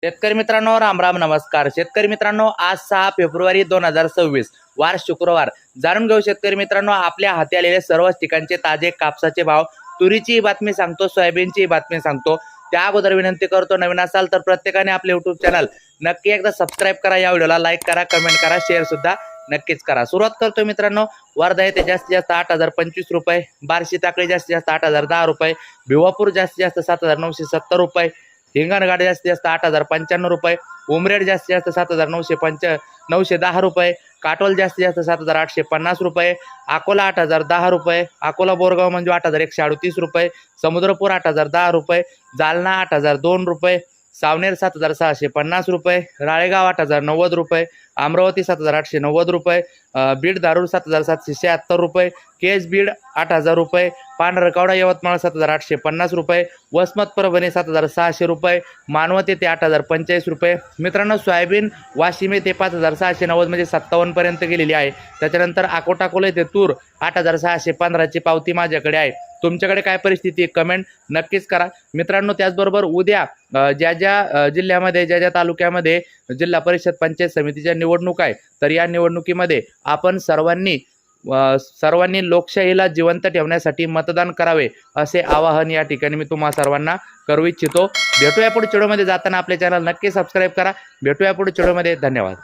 शेतकरी मित्रांनो, राम राम नमस्कार. शेतकरी मित्रांनो, आज 6 फेब्रुवारी 2026 वार शुक्रवार. जाणून घेऊ शेतकरी मित्रांनो, आपल्या हाती आलेले सर्वच ठिकाणचे ताजे कापसाचे भाव. तुरीची बातमी सांगतो, सोयाबीनची बातमी सांगतो. त्या अगोदर विनंती करतो, नवीन असाल तर प्रत्येकाने आपले युट्यूब चॅनल नक्की एकदा सबस्क्राईब करा, या व्हिडिओला लाईक करा, कमेंट करा, शेअर सुद्धा नक्कीच करा. सुरुवात करतो मित्रांनो. वर्धा येथे जास्तीत जास्त 8,025 रुपये, बार्शी टाकळी जास्तीत जास्त 8,010 रुपये, भिवापूर जास्तीत जास्त 7,970 रुपये, हिंगणघाट जास्तीत जास्त 8,095 रुपये, उमरेड जास्तीत जास्त 7,910 रुपये, काटोल जास्तीत जास्त 7,850 रुपये, अकोला 8,010 रुपये, अकोला बोरगाव मंजू 8,138 रुपये, समुद्रपूर 8,010 रुपये, जालना 8,002 रुपये, सावनेर 7,650 रुपये, राळेगाव 8,090 रुपये, अमरावती 7,890 रुपये, बीड धारूर 7,776 रुपये, केज बीड 8,000 रुपये, पांढरकवडा यवतमाळ 7,850 रुपये, वसमत परभणी 7,600 रुपये, मानवत येथे 8,045 रुपये. मित्रांनो, सोयाबीन वाशिम येथे 5,690 म्हणजे 57 पर्यंत गेलेली आहे. त्याच्यानंतर अकोटाकोला येथे तूर 8,615 ची पावती माझ्याकडे आहे. तुमच्याकडे काय परिस्थिती कमेंट नक्कीच करा मित्रांनो. त्याचबरोबर उद्या ज्या ज्या जिल्ह्यामध्ये ज्या ज्या तालुक्यामध्ये जिल्हा परिषद पंचायत समितीच्या निवडणूक आहे, तर या निवडणुकीमध्ये आपण सर्वांनी लोकशाहीला जिवंत ठेवण्यासाठी मतदान करावे, असे आवाहन या ठिकाणी मी तुम्हा सर्वांना करू इच्छितो. भेटूया पुढच्या व्हिडिओमध्ये. जाताना आपले चॅनल नक्की सबस्क्राईब करा. भेटूया पुढच्या व्हिडिओमध्ये. धन्यवाद.